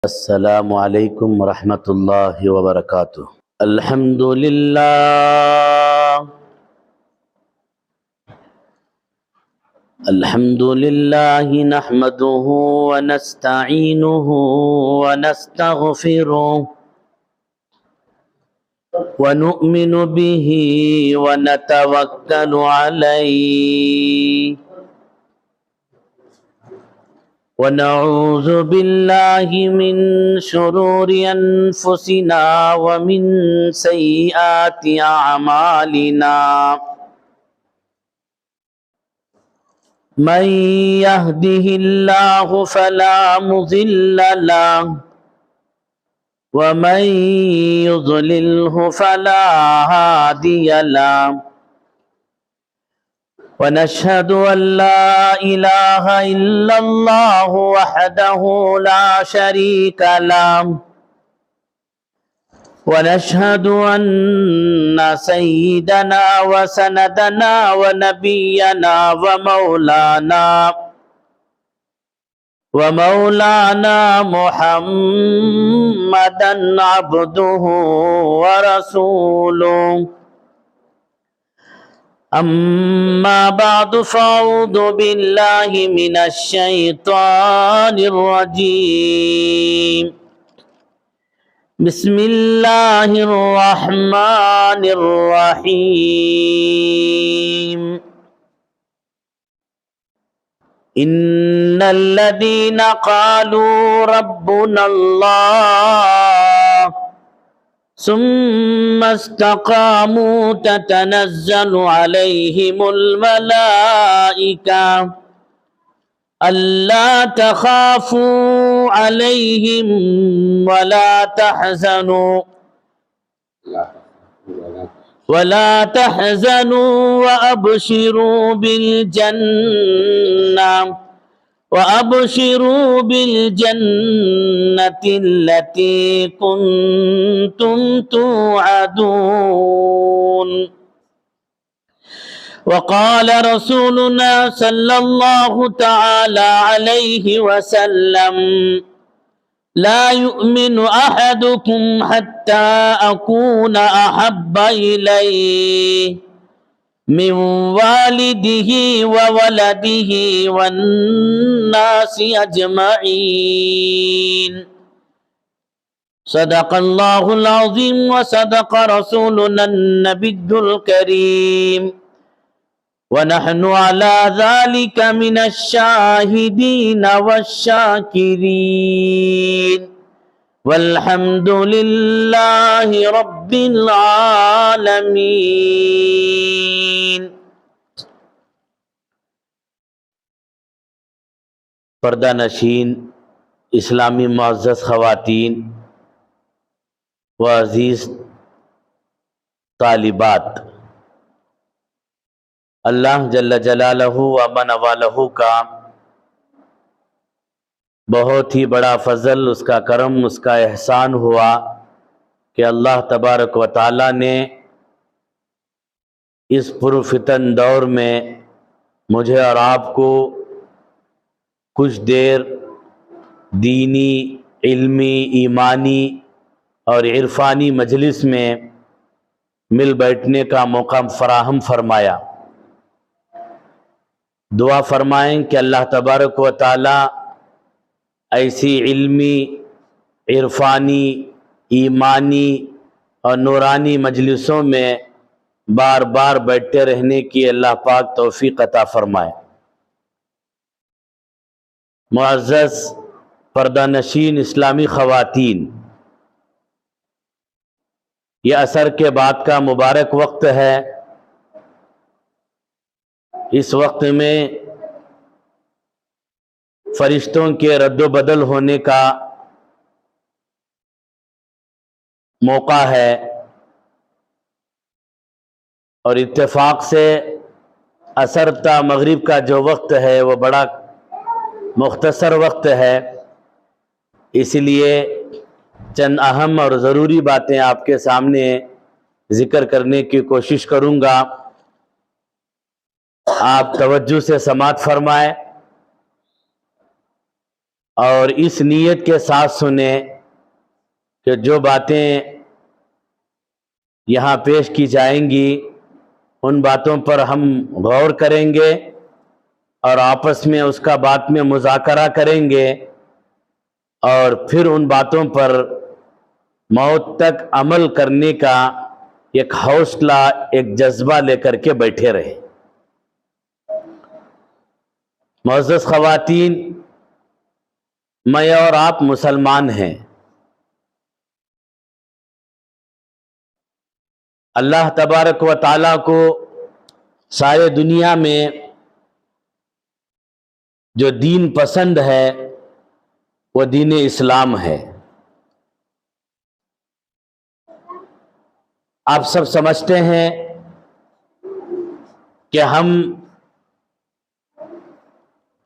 السلام علیکم ورحمۃ اللہ وبرکاتہ۔ الحمد للہ نحمده ونستعینه ونستغفره ونؤمن به ونتوکل علیہ ونعوذ باللہ من شرور انفسنا ومن سیئات اعمالنا من يهده الله فلا مضل له ومن يضلله فلا هادي له ونشهد أن لا إله إلا الله وحده لا شريك له ونشهد أن سيدنا وسندنا ونبينا ومولانا محمدا عبده ورسوله أما بعد فأعوذ بالله من الشيطان الرجيم بسم الله الرحمن الرحيم إن الذين قالوا ربنا الله ثم استقاموا تتنزل عليهم الملائكة ألا تخافوا عليهم ولا تحزنوا وأبشروا بالجنة التي كنتم توعدون وقال رسولنا صلى الله تعالى عليه وسلم لا يؤمن أحدكم حتى أكون أحب إليه من والده وولده والناس أجمعين صدق الله العظيم وصدق رسولنا النبي الكريم ونحن على ذلك من الشاهدين والشاكرين والحمد لله رب العالمين۔ پردہ نشین اسلامی معزز خواتین و عزیز طالبات، اللہ جل جلالہ و من والہ کا بہت ہی بڑا فضل، اس کا کرم، اس کا احسان ہوا کہ اللہ تبارک و تعالی نے اس پرفتن دور میں مجھے اور آپ کو کچھ دیر دینی، علمی، ایمانی اور عرفانی مجلس میں مل بیٹھنے کا موقع فراہم فرمایا۔ دعا فرمائیں کہ اللہ تبارک و تعالی ایسی علمی، عرفانی، ایمانی اور نورانی مجلسوں میں بار بار بیٹھتے رہنے کی اللہ پاک توفیق عطا فرمائے۔ معزز پردہ نشین اسلامی خواتین، یہ عصر کے بعد کا مبارک وقت ہے۔ اس وقت میں فرشتوں کے رد و بدل ہونے کا موقع ہے، اور اتفاق سے عصر تا مغرب کا جو وقت ہے وہ بڑا مختصر وقت ہے، اس لیے چند اہم اور ضروری باتیں آپ کے سامنے ذکر کرنے کی کوشش کروں گا۔ آپ توجہ سے سماعت فرمائیں اور اس نیت کے ساتھ سنیں کہ جو باتیں یہاں پیش کی جائیں گی ان باتوں پر ہم غور کریں گے اور آپس میں اس کا بات میں مذاکرہ کریں گے، اور پھر ان باتوں پر موت تک عمل کرنے کا ایک حوصلہ، ایک جذبہ لے کر کے بیٹھے رہے۔ معزز خواتین، میں اور آپ مسلمان ہیں۔ اللہ تبارک و تعالیٰ کو سارے دنیا میں جو دین پسند ہے وہ دین اسلام ہے۔ آپ سب سمجھتے ہیں کہ ہم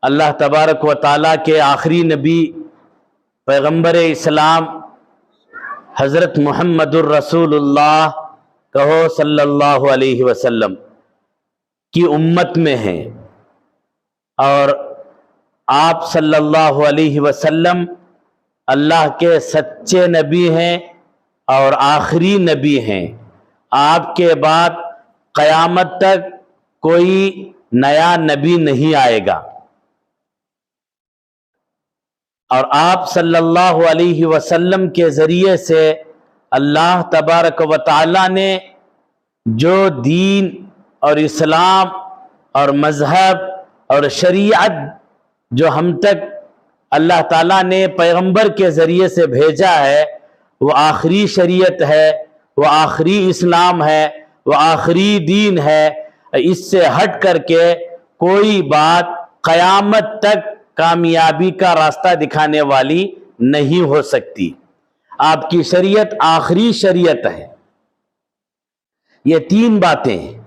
اللہ تبارک و تعالیٰ کے آخری نبی پیغمبر اسلام حضرت محمد الرسول اللہ کہو صلی اللہ علیہ وسلم کی امت میں ہیں، اور آپ صلی اللہ علیہ وسلم اللہ کے سچے نبی ہیں اور آخری نبی ہیں۔ آپ کے بعد قیامت تک کوئی نیا نبی نہیں آئے گا، اور آپ صلی اللہ علیہ وسلم کے ذریعے سے اللہ تبارک و تعالیٰ نے جو دین اور اسلام اور مذہب اور شریعت جو ہم تک اللہ تعالیٰ نے پیغمبر کے ذریعے سے بھیجا ہے، وہ آخری شریعت ہے، وہ آخری اسلام ہے، وہ آخری دین ہے۔ اس سے ہٹ کر کے کوئی بات قیامت تک کامیابی کا راستہ دکھانے والی نہیں ہو سکتی۔ آپ کی شریعت آخری شریعت ہے۔ یہ تین باتیں ہیں۔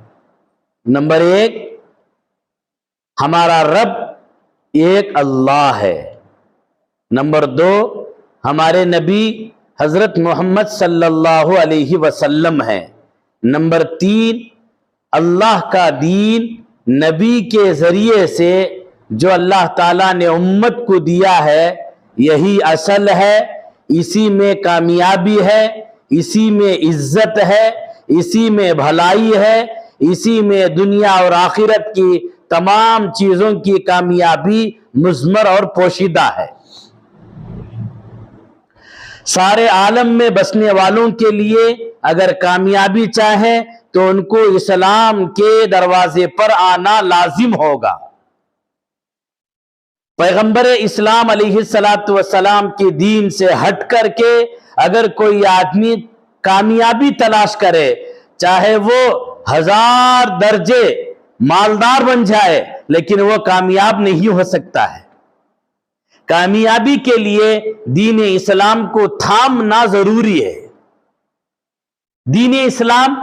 نمبر ایک، ہمارا رب ایک اللہ ہے۔ نمبر دو، ہمارے نبی حضرت محمد صلی اللہ علیہ وسلم ہیں۔ نمبر تین، اللہ کا دین نبی کے ذریعے سے جو اللہ تعالیٰ نے امت کو دیا ہے، یہی اصل ہے، اسی میں کامیابی ہے، اسی میں عزت ہے، اسی میں بھلائی ہے، اسی میں دنیا اور آخرت کی تمام چیزوں کی کامیابی مضمر اور پوشیدہ ہے۔ سارے عالم میں بسنے والوں کے لیے اگر کامیابی چاہیں تو ان کو اسلام کے دروازے پر آنا لازم ہوگا۔ پیغمبر اسلام علیہ السلام کے دین سے ہٹ کر کے اگر کوئی آدمی کامیابی تلاش کرے، چاہے وہ 1000 درجے مالدار بن جائے، لیکن وہ کامیاب نہیں ہو سکتا ہے۔ کامیابی کے لیے دین اسلام کو تھامنا ضروری ہے۔ دین اسلام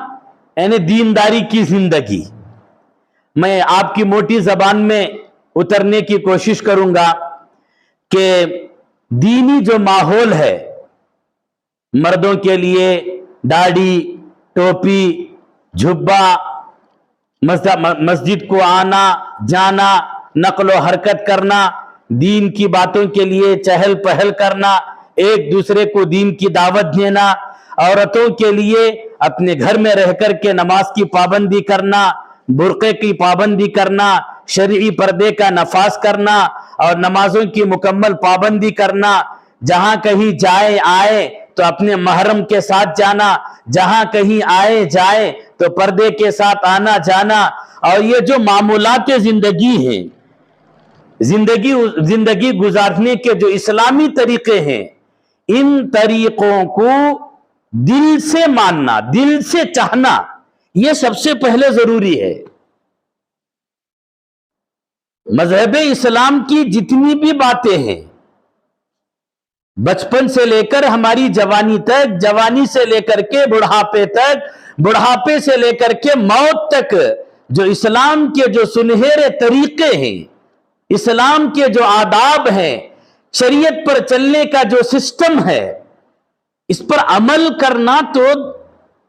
یعنی دینداری کی زندگی۔ میں آپ کی موٹی زبان میں اترنے کی کوشش کروں گا کہ دینی جو ماحول ہے، مردوں کے لیے داڑھی، ٹوپی، جھبا، مسجد کو آنا جانا، نقل و حرکت کرنا، دین کی باتوں کے لیے چہل پہل کرنا، ایک دوسرے کو دین کی دعوت دینا، عورتوں کے لیے اپنے گھر میں رہ کر کے نماز کی پابندی کرنا، برقعے کی پابندی کرنا، شرعی پردے کا نفاذ کرنا اور نمازوں کی مکمل پابندی کرنا، جہاں کہیں جائے آئے تو اپنے محرم کے ساتھ جانا، جہاں کہیں آئے جائے تو پردے کے ساتھ آنا جانا، اور یہ جو معمولات زندگی ہیں، زندگی گزارنے کے جو اسلامی طریقے ہیں، ان طریقوں کو دل سے ماننا، دل سے چاہنا، یہ سب سے پہلے ضروری ہے۔ مذہب اسلام کی جتنی بھی باتیں ہیں، بچپن سے لے کر ہماری جوانی تک، جوانی سے لے کر کے بڑھاپے تک، بڑھاپے سے لے کر کے موت تک، جو اسلام کے جو سنہرے طریقے ہیں، اسلام کے جو آداب ہیں، شریعت پر چلنے کا جو سسٹم ہے، اس پر عمل کرنا تو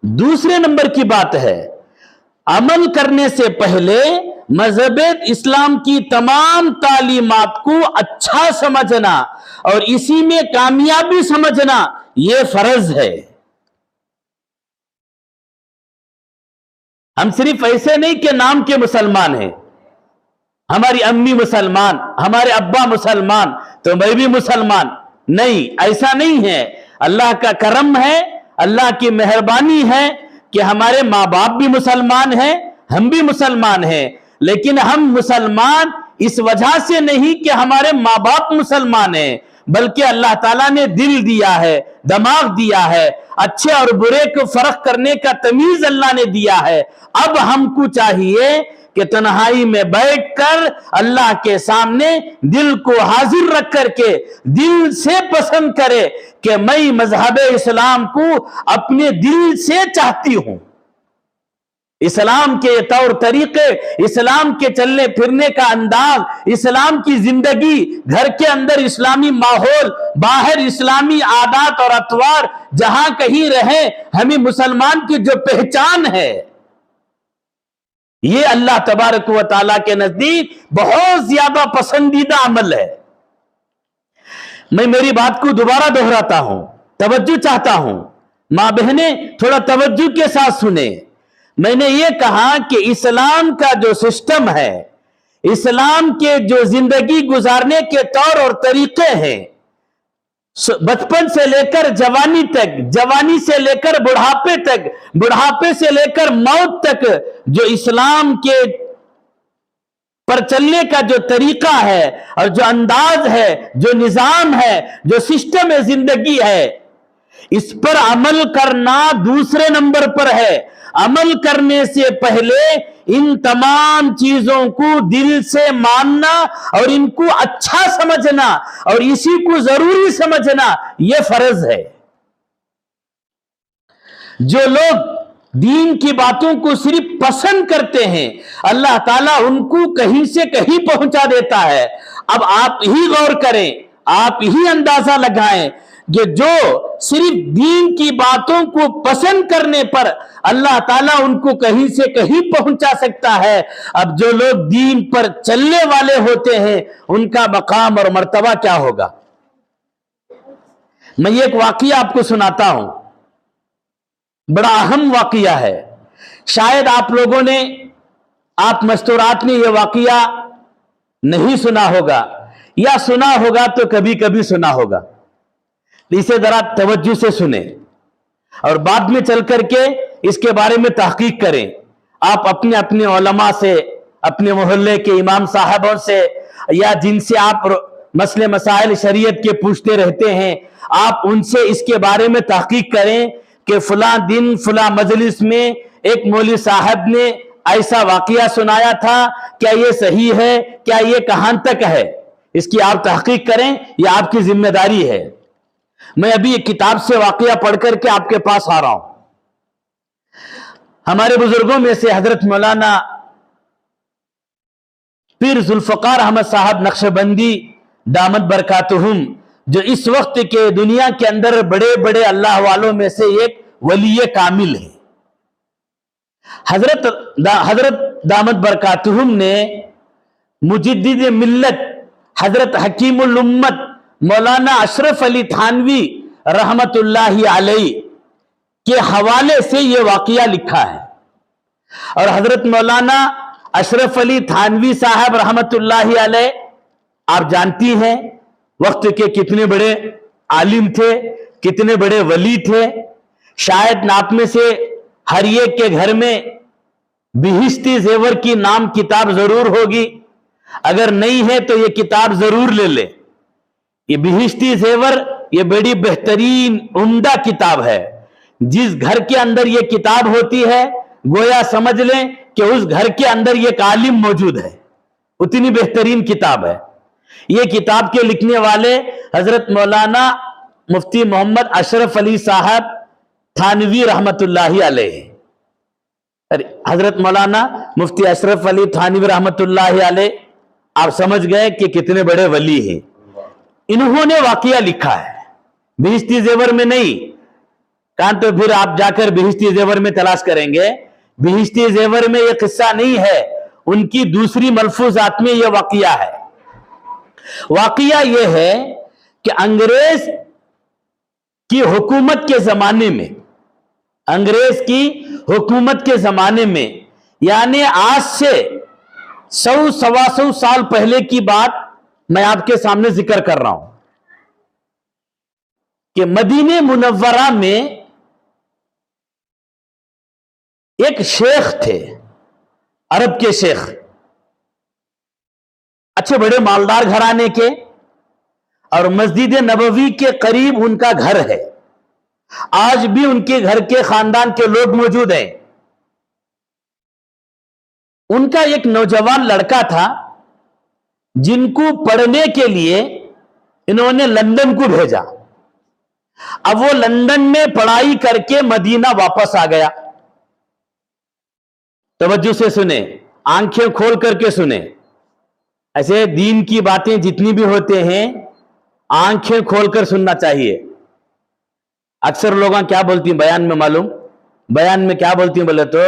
دوسرے نمبر کی بات ہے۔ عمل کرنے سے پہلے مذہب اسلام کی تمام تعلیمات کو اچھا سمجھنا اور اسی میں کامیابی سمجھنا یہ فرض ہے۔ ہم صرف ایسے نہیں کہ نام کے مسلمان ہیں، ہماری امی مسلمان، ہمارے ابا مسلمان تو میں بھی مسلمان، نہیں، ایسا نہیں ہے۔ اللہ کا کرم ہے، اللہ کی مہربانی ہے کہ ہمارے ماں باپ بھی مسلمان ہیں، ہم بھی مسلمان ہیں، لیکن ہم مسلمان اس وجہ سے نہیں کہ ہمارے ماں باپ مسلمان ہیں، بلکہ اللہ تعالیٰ نے دل دیا ہے، دماغ دیا ہے، اچھے اور برے کو فرق کرنے کا تمیز اللہ نے دیا ہے۔ اب ہم کو چاہیے کہ تنہائی میں بیٹھ کر اللہ کے سامنے دل کو حاضر رکھ کر کے دل سے پسند کرے کہ میں مذہب اسلام کو اپنے دل سے چاہتی ہوں۔ اسلام کے طور طریقے، اسلام کے چلنے پھرنے کا انداز، اسلام کی زندگی، گھر کے اندر اسلامی ماحول، باہر اسلامی عادات اور اطوار، جہاں کہیں رہیں ہمیں مسلمان کی جو پہچان ہے، یہ اللہ تبارک و تعالیٰ کے نزدیک بہت زیادہ پسندیدہ عمل ہے۔ میں میری بات کو دوبارہ دہراتا ہوں، توجہ چاہتا ہوں، ماں بہنیں تھوڑا توجہ کے ساتھ سنیں۔ میں نے یہ کہا کہ اسلام کا جو سسٹم ہے، اسلام کے جو زندگی گزارنے کے طور اور طریقے ہیں، بچپن سے لے کر جوانی تک، جوانی سے لے کر بڑھاپے تک، بڑھاپے سے لے کر موت تک، جو اسلام کے پر چلنے کا جو طریقہ ہے اور جو انداز ہے، جو نظام ہے، جو سسٹم زندگی ہے، اس پر عمل کرنا دوسرے نمبر پر ہے۔ عمل کرنے سے پہلے ان تمام چیزوں کو دل سے ماننا اور ان کو اچھا سمجھنا اور اسی کو ضروری سمجھنا یہ فرض ہے۔ جو لوگ دین کی باتوں کو صرف پسند کرتے ہیں، اللہ تعالیٰ ان کو کہیں سے کہیں پہنچا دیتا ہے۔ اب آپ ہی غور کریں، آپ ہی اندازہ لگائیں کہ جو صرف دین کی باتوں کو پسند کرنے پر اللہ تعالیٰ ان کو کہیں سے کہیں پہنچا سکتا ہے، اب جو لوگ دین پر چلنے والے ہوتے ہیں ان کا مقام اور مرتبہ کیا ہوگا؟ میں یہ ایک واقعہ آپ کو سناتا ہوں، بڑا اہم واقعہ ہے۔ شاید آپ لوگوں نے، آپ مستورات نے یہ واقعہ نہیں سنا ہوگا، یا سنا ہوگا تو کبھی کبھی سنا ہوگا، اسے ذرا توجہ سے سنیں اور بعد میں چل کر کے اس کے بارے میں تحقیق کریں۔ آپ اپنے اپنے علماء سے، اپنے محلے کے امام صاحبوں سے، یا جن سے آپ مسئلے مسائل شریعت کے پوچھتے رہتے ہیں، آپ ان سے اس کے بارے میں تحقیق کریں کہ فلاں دن فلاں مجلس میں ایک مولوی صاحب نے ایسا واقعہ سنایا تھا، کیا یہ صحیح ہے، کیا یہ کہاں تک ہے، اس کی آپ تحقیق کریں، یہ آپ کی ذمہ داری ہے۔ میں ابھی ایک کتاب سے واقعہ پڑھ کر کے آپ کے پاس آ رہا ہوں۔ ہمارے بزرگوں میں سے حضرت مولانا پیر ذوالفقار احمد صاحب نقشبندی دامت برکاتہم، جو اس وقت کے دنیا کے اندر بڑے بڑے اللہ والوں میں سے ایک ولی کامل ہے، حضرت دامت برکاتہم نے مجدد ملت حضرت حکیم الامت مولانا اشرف علی تھانوی رحمت اللہ علیہ کے حوالے سے یہ واقعہ لکھا ہے۔ اور حضرت مولانا اشرف علی تھانوی صاحب رحمت اللہ علیہ، آپ جانتی ہیں وقت کے کتنے بڑے عالم تھے، کتنے بڑے ولی تھے۔ شاید آپ میں سے ہر ایک کے گھر میں بہشتی زیور کی نام کتاب ضرور ہوگی، اگر نہیں ہے تو یہ کتاب ضرور لے لے۔ یہ بہشتی زیور یہ بڑی بہترین عمدہ کتاب ہے۔ جس گھر کے اندر یہ کتاب ہوتی ہے گویا سمجھ لیں کہ اس گھر کے اندر ایک عالم موجود ہے، اتنی بہترین کتاب ہے۔ یہ کتاب کے لکھنے والے حضرت مولانا مفتی محمد اشرف علی صاحب تھانوی رحمت اللہ علیہ، حضرت مولانا مفتی اشرف علی تھانوی رحمت اللہ علیہ، آپ سمجھ گئے کہ کتنے بڑے ولی ہیں۔ انہوں نے واقعہ لکھا ہے، بہشتی زیور میں نہیں، کہاں تو پھر آپ جا کر بہشتی زیور میں تلاش کریں گے۔ بہشتی زیور میں یہ قصہ نہیں ہے، ان کی دوسری ملفوظات میں یہ واقعہ ہے. واقعہ یہ ہے کہ انگریز کی حکومت کے زمانے میں، انگریز کی حکومت کے زمانے میں، یعنی آج سے 100-125 سال پہلے کی بات میں آپ کے سامنے ذکر کر رہا ہوں کہ مدینہ منورہ میں ایک شیخ تھے، عرب کے شیخ، اچھے بڑے مالدار گھرانے کے، اور مسجد نبوی کے قریب ان کا گھر ہے. آج بھی ان کے گھر کے خاندان کے لوگ موجود ہیں. ان کا ایک نوجوان لڑکا تھا جن کو پڑھنے کے لیے انہوں نے لندن کو بھیجا. اب وہ لندن میں پڑھائی کر کے مدینہ واپس آ گیا. توجہ سے سنیں، آنکھیں کھول کر کے سنیں. ایسے دین کی باتیں جتنی بھی ہوتے ہیں آنکھیں کھول کر سننا چاہیے. اکثر لوگاں کیا بولتی ہیں بیان میں، معلوم بیان میں کیا بولتی ہیں؟ بولے تو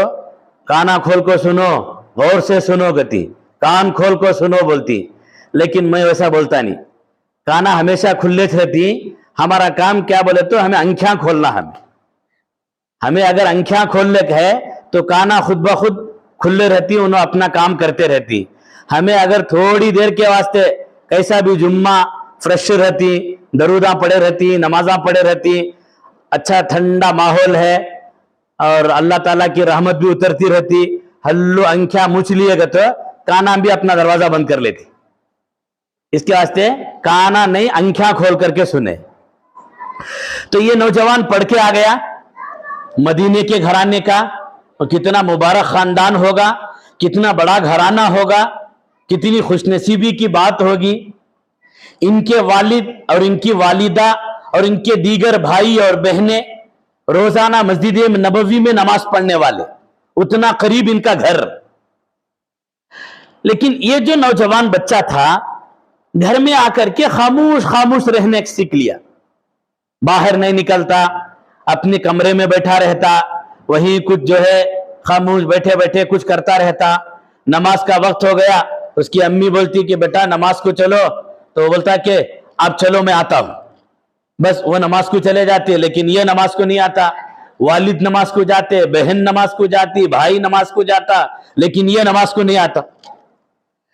کانا کھول کو سنو، غور سے سنو گتی، کان کھول کو سنو بولتی. لیکن میں ویسا بولتا نہیں. کانا ہمیشہ کھلے رہتی. ہمارا کام کیا بولے تو ہمیں آنکھیں کھولنا. ہمیں اگر آنکھیں کھولنے کا ہے تو کانا خود بخود کھلے رہتی، انہوں اپنا کام کرتے رہتی. ہمیں اگر تھوڑی دیر کے واسطے کیسا بھی جمعہ فریش رہتی، دروداں پڑے رہتی، نمازاں پڑے رہتی، اچھا ٹھنڈا ماحول ہے اور اللہ تعالیٰ کی رحمت بھی اترتی رہتی، ہلو انکھیاں مچ لیے گا تو کانا بھی اپنا دروازہ بند کر لیتی. اس کے واسطے کانا نہیں، انکھیاں کھول کر کے سنے. تو یہ نوجوان پڑھ کے آ گیا مدینے کے گھرانے کا. اور کتنا مبارک خاندان ہوگا، کتنا بڑا گھرانہ ہوگا، کتنی خوش نصیبی کی بات ہوگی. ان کے والد اور ان کی والدہ اور ان کے دیگر بھائی اور بہنیں روزانہ مسجد نبوی میں نماز پڑھنے والے، اتنا قریب ان کا گھر. لیکن یہ جو نوجوان بچہ تھا گھر میں آ کر کے خاموش خاموش رہنے سیکھ لیا. باہر نہیں نکلتا، اپنے کمرے میں بیٹھا رہتا، وہی کچھ جو ہے خاموش بیٹھے بیٹھے کچھ کرتا رہتا. نماز کا وقت ہو گیا، اس کی امی بولتی کہ بیٹا نماز کو چلو، تو وہ بولتا کہ آپ چلو میں آتا ہوں. بس وہ نماز کو چلے جاتے، لیکن یہ نماز کو نہیں آتا. والد نماز کو جاتے، بہن نماز کو جاتی، بھائی نماز کو جاتا، لیکن یہ نماز کو نہیں آتا.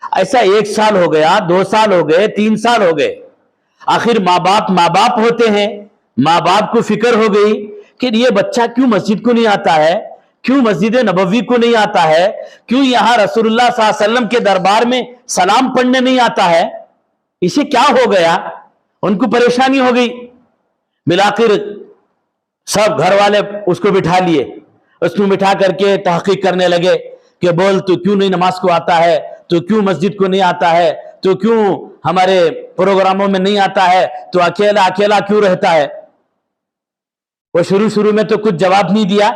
ایسا 1 سال ہو گیا، 2 سال ہو گئے، 3 سال ہو گئے. آخر ماں باپ ہوتے ہیں، ماں باپ کو فکر ہو گئی کہ یہ بچہ کیوں مسجد کو نہیں آتا ہے، کیوں مسجد نبوی کو نہیں آتا ہے، کیوں یہاں رسول اللہ صلی اللہ علیہ وسلم کے دربار میں سلام پڑھنے نہیں آتا ہے، اسے کیا ہو گیا؟ ان کو پریشانی ہو گئی. بلاخر سب گھر والے اس کو بٹھا لیے، اس کو بٹھا کر کے تحقیق کرنے لگے کہ بول تو کیوں نہیں نماز کو آتا ہے، تو کیوں مسجد کو نہیں آتا ہے، تو کیوں ہمارے پروگراموں میں نہیں آتا ہے، تو اکیلا اکیلا کیوں رہتا ہے. وہ شروع میں تو کچھ جواب نہیں دیا.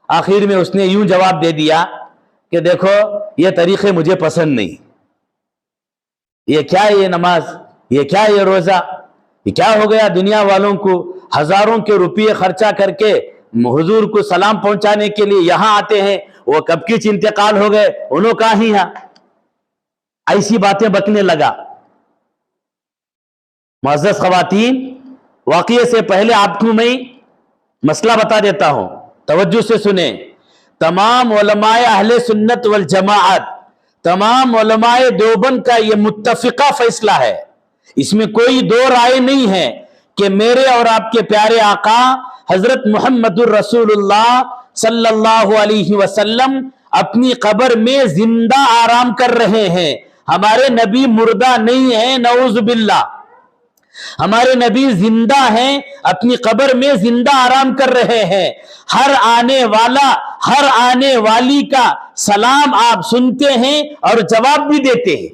آخر میں اس نے یوں جواب دے دیا کہ دیکھو یہ طریقے مجھے پسند نہیں. یہ کیا ہے یہ نماز، یہ کیا ہے یہ روزہ، یہ کیا ہو گیا؟ دنیا والوں کو ہزاروں کے روپے خرچہ کر کے حضور کو سلام پہنچانے کے لیے یہاں آتے ہیں، وہ کب کچھ انتقال ہو گئے، انہوں کا ہی ہے. ایسی باتیں بکنے لگا. معزز خواتین، واقعے سے پہلے آپ کو میں مسئلہ بتا دیتا ہوں، توجہ سے سنیں. تمام علماء اہل سنت والجماعت، تمام علماء دیوبند کا یہ متفقہ فیصلہ ہے، اس میں کوئی دو رائے نہیں ہے کہ میرے اور آپ کے پیارے آقا حضرت محمد الرسول اللہ صلی اللہ علیہ وسلم اپنی قبر میں زندہ آرام کر رہے ہیں. ہمارے نبی مردہ نہیں ہیں، نعوذ باللہ. ہمارے نبی زندہ ہیں، اپنی قبر میں زندہ آرام کر رہے ہیں. ہر آنے والا، ہر آنے والی کا سلام آپ سنتے ہیں اور جواب بھی دیتے ہیں.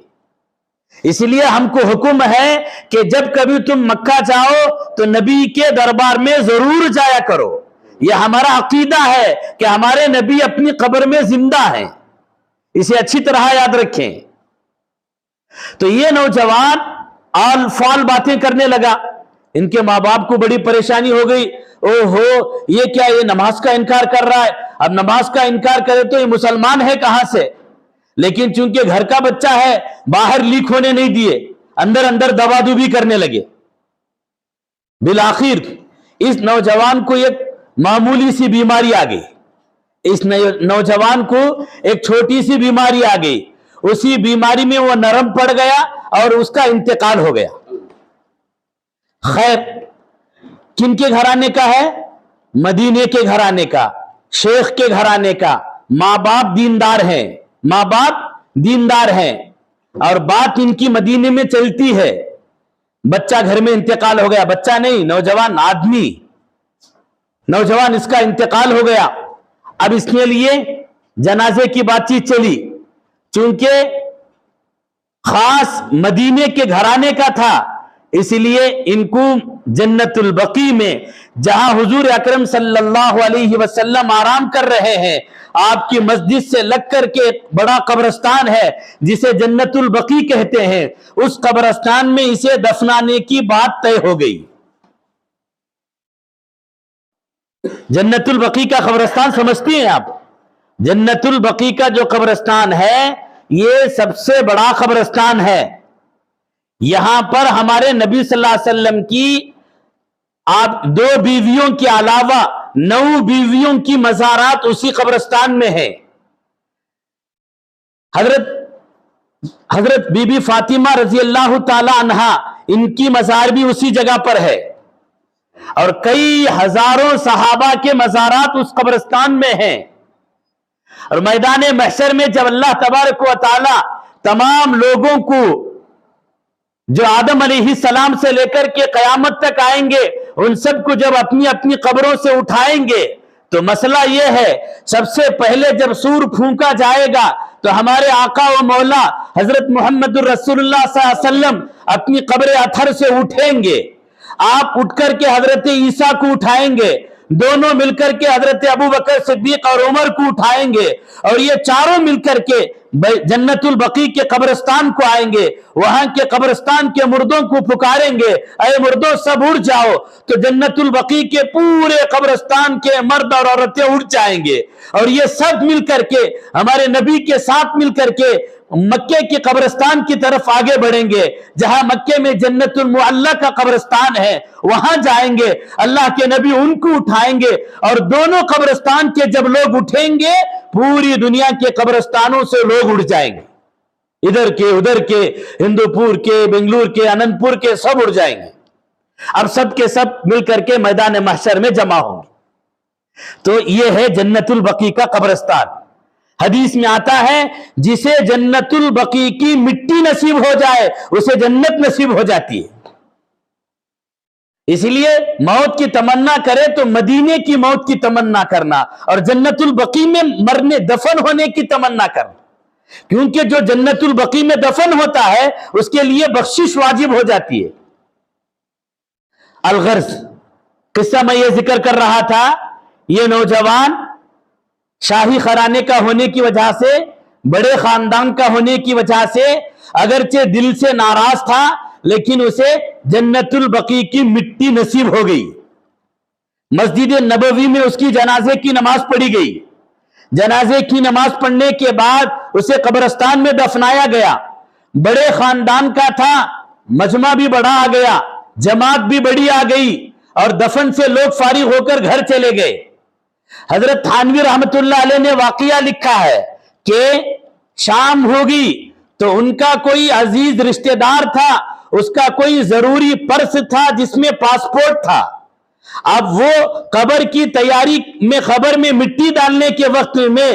اس لیے ہم کو حکم ہے کہ جب کبھی تم مکہ جاؤ تو نبی کے دربار میں ضرور جایا کرو. یہ ہمارا عقیدہ ہے کہ ہمارے نبی اپنی قبر میں زندہ ہیں، اسے اچھی طرح یاد رکھیں. تو یہ نوجوان آل فال باتیں کرنے لگا. ان کے ماں باپ کو بڑی پریشانی ہو گئی. یہ کیا، یہ نماز کا انکار کر رہا ہے. اب نماز کا انکار کرے تو یہ مسلمان ہے کہاں سے؟ لیکن چونکہ گھر کا بچہ ہے باہر لیک ہونے نہیں دیے, اندر اندر دبا دوبی کرنے لگے. بالآخر اس نوجوان کو ایک معمولی سی بیماری آ گئی, اس نوجوان کو ایک چھوٹی سی بیماری آ گئی, اسی بیماری میں وہ نرم پڑ گیا اور اس کا انتقال ہو گیا. خیر, کن کے گھرانے کا ہے؟ مدینے کے گھرانے کا, شیخ کے گھرانے کا. ماں باپ دیندار ہیں, ماں باپ دیندار ہیں, اور بات ان کی مدینے میں چلتی ہے. بچہ گھر میں انتقال ہو گیا, بچہ نہیں نوجوان آدمی, نوجوان اس کا انتقال ہو گیا. اب اس کے لیے جنازے کی بات چیت چلی, چونکہ خاص مدینے کے گھرانے کا تھا, اسی لیے ان کو جنت البقیع میں, جہاں حضور اکرم صلی اللہ علیہ وسلم آرام کر رہے ہیں, آپ کی مسجد سے لگ کر کے ایک بڑا قبرستان ہے جسے جنت البقیع کہتے ہیں, اس قبرستان میں اسے دفنانے کی بات طے ہو گئی. جنت البقیع کا قبرستان سمجھتی ہیں آپ؟ جنت البقیع کا جو قبرستان ہے یہ سب سے بڑا قبرستان ہے. یہاں پر ہمارے نبی صلی اللہ علیہ وسلم کی آپ 2 بیویوں کے علاوہ 9 بیویوں کی مزارات اسی قبرستان میں ہے. حضرت بی بی فاطمہ رضی اللہ تعالی عنہا, ان کی مزار بھی اسی جگہ پر ہے, اور کئی ہزاروں صحابہ کے مزارات اس قبرستان میں ہیں. اور میدان محشر میں جب اللہ تبارک و تعالی تمام لوگوں کو جو آدم علیہ السلام سے لے کر کے قیامت تک آئیں گے, ان سب کو جب اپنی اپنی قبروں سے اٹھائیں گے تو مسئلہ یہ ہے, سب سے پہلے جب سور پھونکا جائے گا تو ہمارے آقا و مولا حضرت محمد الرسول اللہ صلی اللہ علیہ وسلم اپنی قبر اطہر سے اٹھیں گے. آپ اٹھ کر کے حضرت عیسیٰ کو اٹھائیں گے, دونوں مل کر کے حضرت ابو بکر صدیق اور عمر کو اٹھائیں گے, اور یہ چاروں مل کر کے جنت البقیع کے قبرستان کو آئیں گے. وہاں کے قبرستان کے مردوں کو پکاریں گے, اے مردوں سب اٹھ جاؤ. تو جنت البقیع کے پورے قبرستان کے مرد اور عورتیں اٹھ جائیں گے, اور یہ سب مل کر کے ہمارے نبی کے ساتھ مل کر کے مکے کے قبرستان کی طرف آگے بڑھیں گے, جہاں مکے میں جنت المعلی کا قبرستان ہے, وہاں جائیں گے. اللہ کے نبی ان کو اٹھائیں گے, اور دونوں قبرستان کے جب لوگ اٹھیں گے پوری دنیا کے قبرستانوں سے لوگ اٹھ جائیں گے, ادھر کے ادھر کے, ہندو پور کے, بنگلور کے, اننت پور کے, سب اٹھ جائیں گے. اب سب کے سب مل کر کے میدان محشر میں جمع ہوں گے. تو یہ ہے جنت البقیع کا قبرستان. حدیث میں آتا ہے جسے جنت البقیع کی مٹی نصیب ہو جائے اسے جنت نصیب ہو جاتی ہے. اسی لیے موت کی تمنا کرے تو مدینے کی موت کی تمنا کرنا, اور جنت البقیع میں مرنے دفن ہونے کی تمنا کرنا, کیونکہ جو جنت البقیع میں دفن ہوتا ہے اس کے لیے بخشش واجب ہو جاتی ہے. الغرض قصہ میں یہ ذکر کر رہا تھا, یہ نوجوان شاہی خاندان کا ہونے کی وجہ سے, بڑے خاندان کا ہونے کی وجہ سے اگرچہ دل سے ناراض تھا, لیکن اسے جنت البقیع کی مٹی نصیب ہو گئی. مسجد نبوی میں اس کی جنازے کی نماز پڑھی گئی. جنازے کی نماز پڑھنے کے بعد اسے قبرستان میں دفنایا گیا. بڑے خاندان کا تھا, مجمع بھی بڑا آ گیا, جماعت بھی بڑی آ گئی, اور دفن سے لوگ فارغ ہو کر گھر چلے گئے. حضرت تھانوی رحمت اللہ علیہ نے واقعہ لکھا ہے کہ شام ہوگی تو ان کا کوئی عزیز رشتہ دار تھا, اس کا کوئی ضروری پرس تھا جس میں پاسپورٹ تھا. اب وہ قبر کی تیاری میں, خبر میں مٹی ڈالنے کے وقت میں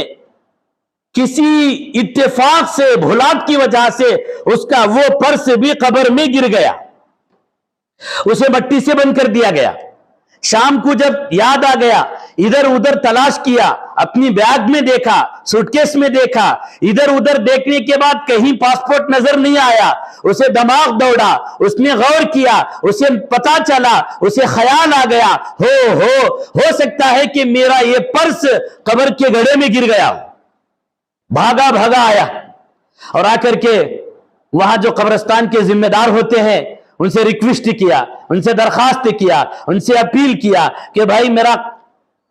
کسی اتفاق سے, بھولات کی وجہ سے اس کا وہ پرس بھی قبر میں گر گیا, اسے مٹی سے بند کر دیا گیا. شام کو جب یاد آ گیا, ادھر ادھر تلاش کیا, اپنی بیگ میں دیکھا, سوٹ کیس میں دیکھا, ادھر ادھر دیکھنے کے بعد کہیں پاسپورٹ نظر نہیں آیا. اسے دماغ دوڑا, اس نے غور کیا, اسے پتا چلا, اسے خیال آ گیا, ہو سکتا ہے کہ میرا یہ پرس قبر کے گڑھے میں گر گیا. بھاگا آیا, اور آ کر کے وہاں جو قبرستان کے ذمہ دار ہوتے ہیں ان سے ریکویسٹ کیا, ان سے درخواست کیا, ان سے اپیل کیا کہ بھائی میرا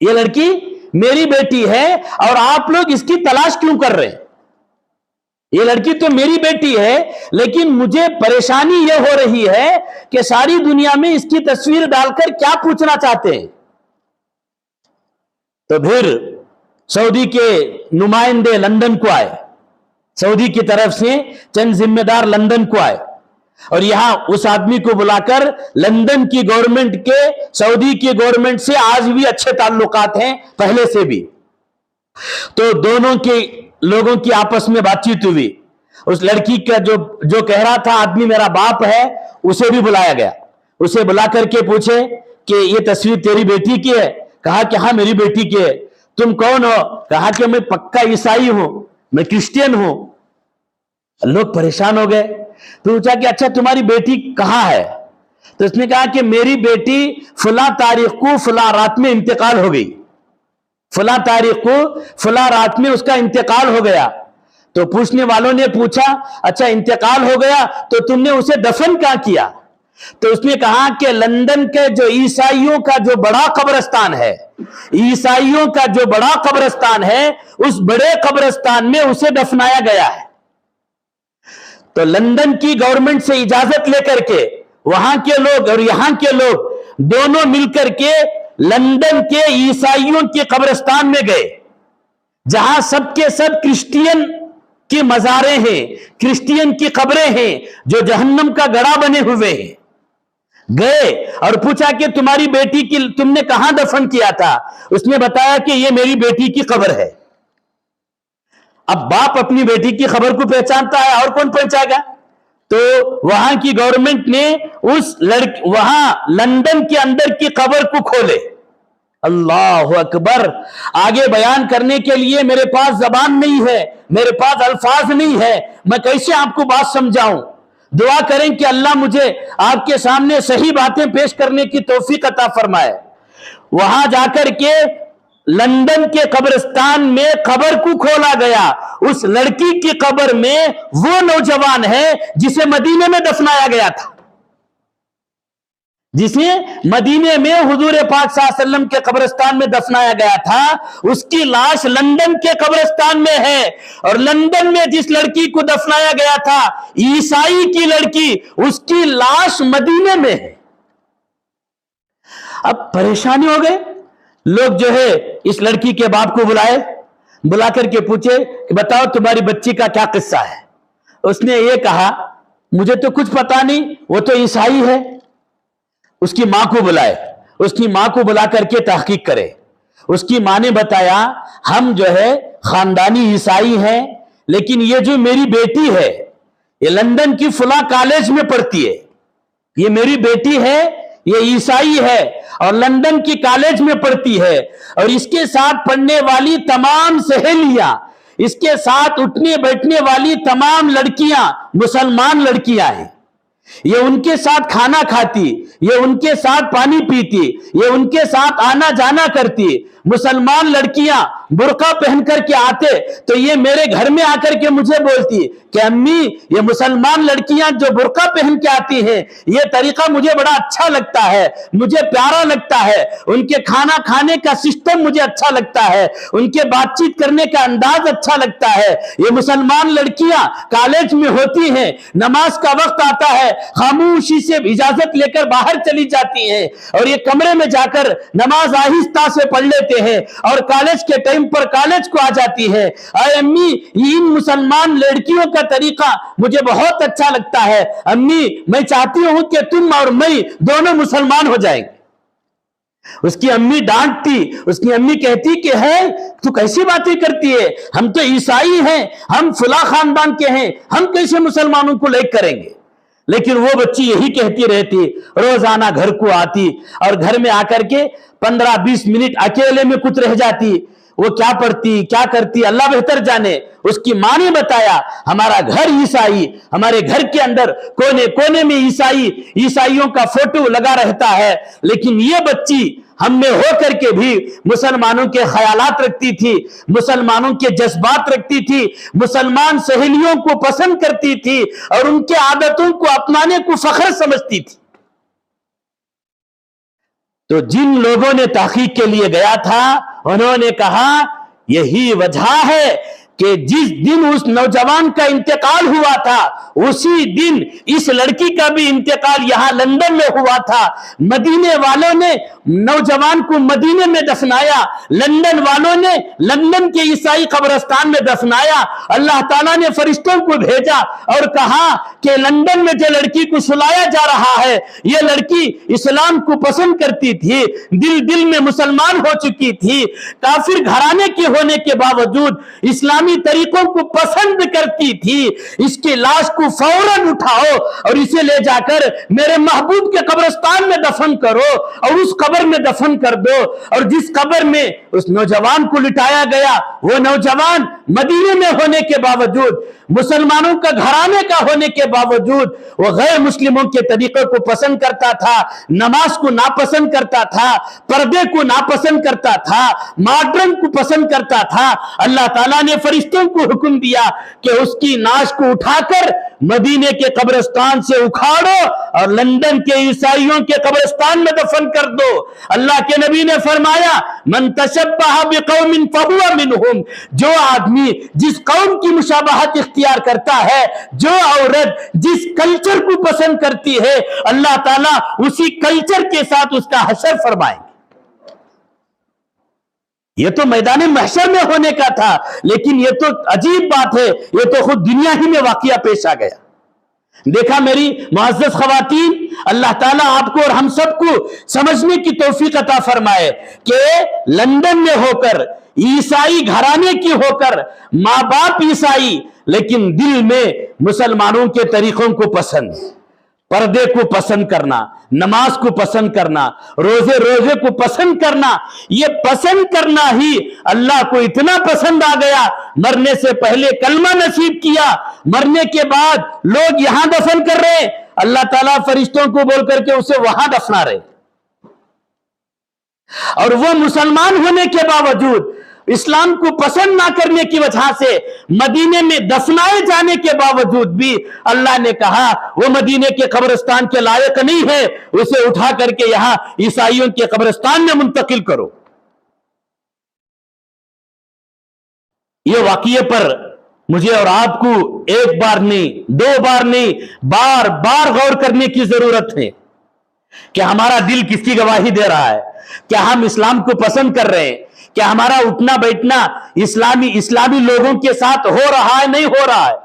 یہ لڑکی میری بیٹی ہے اور آپ لوگ اس کی تلاش کیوں کر رہے ہیں؟ یہ لڑکی تو میری بیٹی ہے، لیکن مجھے پریشانی یہ ہو رہی ہے کہ ساری دنیا میں اس کی تصویر ڈال کر کیا پوچھنا چاہتے ہیں؟ تو پھر سعودی کے نمائندے لندن کو آئے، سعودی کی طرف سے چند ذمہ دار لندن کو آئے اور یہاں اس آدمی کو بلا کر لندن کی گورنمنٹ کے سعودی کی گورنمنٹ سے آج بھی اچھے تعلقات ہیں، پہلے سے بھی۔ تو دونوں کے لوگوں کی آپس میں بات چیت ہوئی۔ اس لڑکی کا جو کہہ رہا تھا آدمی میرا باپ ہے، اسے بھی بلایا گیا، اسے بلا کر کے پوچھے کہ یہ تصویر تیری بیٹی کی ہے؟ کہا کہ ہاں میری بیٹی کی ہے۔ تم کون ہو؟ کہا کہ میں پکا عیسائی ہوں، میں کرسچین ہوں۔ لوگ پریشان ہو گئے، پوچھا کہ اچھا تمہاری بیٹی کہاں ہے؟ تو اس نے کہا کہ میری بیٹی فلاں تاریخ کو فلاں رات میں انتقال ہو گئی، فلاں تاریخ کو فلاں رات میں اس کا انتقال ہو گیا۔ تو پوچھنے والوں نے پوچھا اچھا انتقال ہو گیا تو تم نے اسے دفن کہاں کیا؟ تو اس نے کہا کہ لندن کے جو عیسائیوں کا جو بڑا قبرستان ہے، عیسائیوں کا جو بڑا قبرستان ہے، اس بڑے قبرستان میں اسے دفنایا گیا ہے۔ تو لندن کی گورنمنٹ سے اجازت لے کر کے وہاں کے لوگ اور یہاں کے لوگ دونوں مل کر کے لندن کے عیسائیوں کے قبرستان میں گئے، جہاں سب کے سب کرسچین کی مزاریں ہیں، کرسچین کی قبریں ہیں جو جہنم کا گڑھا بنے ہوئے ہیں۔ گئے اور پوچھا کہ تمہاری بیٹی کی تم نے کہاں دفن کیا تھا؟ اس نے بتایا کہ یہ میری بیٹی کی قبر ہے۔ اب باپ اپنی بیٹی کی خبر کو پہچانتا ہے، اور کون پہنچائے گا؟ تو وہاں کی گورنمنٹ نے وہاں لندن کے اندر کی قبر کو کھولے۔ اللہ اکبر! آگے بیان کرنے کے لیے میرے پاس زبان نہیں ہے، میرے پاس الفاظ نہیں ہے، میں کیسے آپ کو بات سمجھاؤں؟ دعا کریں کہ اللہ مجھے آپ کے سامنے صحیح باتیں پیش کرنے کی توفیق عطا فرمائے۔ وہاں جا کر کے لندن کے قبرستان میں قبر کو کھولا گیا، اس لڑکی کی قبر میں وہ نوجوان ہے جسے مدینے میں دفنایا گیا تھا، جسے مدینے میں حضور پاک صلی اللہ علیہ وسلم کے قبرستان میں دفنایا گیا تھا، اس کی لاش لندن کے قبرستان میں ہے۔ اور لندن میں جس لڑکی کو دفنایا گیا تھا، عیسائی کی لڑکی، اس کی لاش مدینے میں ہے۔ اب پریشانی ہو گئے لوگ، جو ہے اس لڑکی کے باپ کو بلائے، بلا کر کے پوچھے کہ بتاؤ تمہاری بچی کا کیا قصہ ہے؟ اس نے یہ کہا مجھے تو کچھ پتا نہیں، وہ تو عیسائی ہے۔ اس کی ماں کو بلائے، اس کی ماں کو بلا کر کے تحقیق کرے۔ اس کی ماں نے بتایا ہم جو ہے خاندانی عیسائی ہیں، لیکن یہ جو میری بیٹی ہے یہ لندن کی فلاں کالج میں پڑھتی ہے، یہ میری بیٹی ہے، یہ عیسائی ہے اور لندن کی کالج میں پڑھتی ہے، اور اس کے ساتھ پڑھنے والی تمام سہیلیاں، اس کے ساتھ اٹھنے بیٹھنے والی تمام لڑکیاں مسلمان لڑکیاں ہیں۔ یہ ان کے ساتھ کھانا کھاتی، یہ ان کے ساتھ پانی پیتی، یہ ان کے ساتھ آنا جانا کرتی۔ مسلمان لڑکیاں برقع پہن کر کے آتے تو یہ میرے گھر میں آ کر کے مجھے بولتی کہ امی یہ مسلمان لڑکیاں جو برقع پہن کے آتی ہیں، یہ طریقہ مجھے بڑا اچھا لگتا ہے، مجھے پیارا لگتا ہے، ان کے کھانا کھانے کا سسٹم مجھے اچھا لگتا ہے، ان کے بات چیت کرنے کا انداز اچھا لگتا ہے۔ یہ مسلمان لڑکیاں کالج میں ہوتی ہیں، نماز کا وقت آتا ہے خاموشی سے اجازت لے کر باہر چلی جاتی ہیں، اور یہ کمرے میں جا کر نماز آہستہ سے پڑھ لیتے ہیں، اور کالج کے ٹائم پر کالج کو آ جاتی ہے۔ اے امی ان مسلمان لڑکیوں کا طریقہ مجھے بہت اچھا لگتا ہے، امی میں چاہتی ہوں کہ تم اور میں دونوں مسلمان ہو جائیں گے۔ اس کی امی ڈانٹتی، اس کی امی کہتی کہ ہے تو کیسی باتیں کرتی ہے، ہم تو عیسائی ہیں، ہم فلاں خاندان کے ہیں، ہم کیسے مسلمانوں کو لائک کریں گے؟ لیکن وہ بچی یہی کہتی رہتی، روزانہ گھر کو آتی اور گھر میں آ کر کے 15-20 منٹ اکیلے میں کچھ رہ جاتی۔ وہ کیا پڑھتی کیا کرتی اللہ بہتر جانے۔ اس کی ماں نے بتایا ہمارا گھر عیسائی، ہمارے گھر کے اندر کونے کونے میں عیسائیوں کا فوٹو لگا رہتا ہے، لیکن یہ بچی ہم میں ہو کر کے بھی مسلمانوں کے خیالات رکھتی تھی، مسلمانوں کے جذبات رکھتی تھی، مسلمان سہیلیوں کو پسند کرتی تھی اور ان کے عادتوں کو اپنانے کو فخر سمجھتی تھی۔ تو جن لوگوں نے تحقیق کے لیے گیا تھا انہوں نے کہا یہی وجہ ہے کہ جس دن اس نوجوان کا انتقال ہوا تھا اسی دن اس لڑکی کا بھی انتقال یہاں لندن میں ہوا تھا. مدینے والوں نے نوجوان کو مدینے میں دفنایا, لندن والوں نے لندن کے عیسائی قبرستان میں دفنایا. اللہ تعالیٰ نے فرشتوں کو بھیجا اور کہا کہ لندن میں جو لڑکی کو سلایا جا رہا ہے یہ لڑکی اسلام کو پسند کرتی تھی, دل میں مسلمان ہو چکی تھی, کافر گھرانے کے ہونے کے باوجود اسلامی طریقوں کو پسند کرتی تھی. اس کی لاش کو فوراً اٹھاؤ اور اسے لے جا کر میرے محبوب کے قبرستان میں دفن کرو اور اس قبر میں دفن کر دو. اور جس قبر میں اس نوجوان کو لٹایا گیا وہ نوجوان مدینے میں ہونے کے باوجود, مسلمانوں کا گھرانے کا ہونے کے باوجود وہ غیر مسلموں کے طریقے کو پسند کرتا تھا, نماز کو ناپسند کرتا تھا, پردے کو ناپسند کرتا تھا, ماڈرن کو پسند کرتا تھا. اللہ تعالیٰ نے فرشتوں کو حکم دیا کہ اس کی ناش کو اٹھا کر مدینے کے قبرستان سے اکھاڑو اور لندن کے عیسائیوں کے قبرستان میں دفن کر دو. اللہ کے نبی نے فرمایا من تشبہ بقوم فہو منہم, جو آدمی جس قوم کی مشابہت اختیار کرتا ہے, جو عورت جس کلچر کو پسند کرتی ہے, اللہ تعالیٰ اسی کلچر کے ساتھ اس کا حشر فرمائیں گے. یہ تو میدان محشر میں ہونے کا تھا, لیکن یہ تو عجیب بات ہے, یہ تو خود دنیا ہی میں واقعہ پیش آ گیا. دیکھا میری معزز خواتین, اللہ تعالیٰ آپ کو اور ہم سب کو سمجھنے کی توفیق عطا فرمائے کہ لندن میں ہو کر, عیسائی گھرانے کی ہو کر, ماں باپ عیسائی لیکن دل میں مسلمانوں کے طریقوں کو پسند, پردے کو پسند کرنا, نماز کو پسند کرنا, روزے کو پسند کرنا. یہ پسند کرنا ہی اللہ کو اتنا پسند آ گیا, مرنے سے پہلے کلمہ نصیب کیا, مرنے کے بعد لوگ یہاں دفن کر رہے, اللہ تعالیٰ فرشتوں کو بول کر کے اسے وہاں دفنا رہے. اور وہ مسلمان ہونے کے باوجود, اسلام کو پسند نہ کرنے کی وجہ سے, مدینے میں دفنائے جانے کے باوجود بھی اللہ نے کہا وہ مدینے کے قبرستان کے لائق نہیں ہے, اسے اٹھا کر کے یہاں عیسائیوں کے قبرستان میں منتقل کرو. یہ واقعے پر مجھے اور آپ کو ایک بار نہیں, دو بار نہیں, بار بار غور کرنے کی ضرورت ہے کہ ہمارا دل کس کی گواہی دے رہا ہے. کیا ہم اسلام کو پسند کر رہے ہیں؟ کیا ہمارا اٹھنا بیٹھنا اسلامی لوگوں کے ساتھ ہو رہا ہے, نہیں ہو رہا ہے؟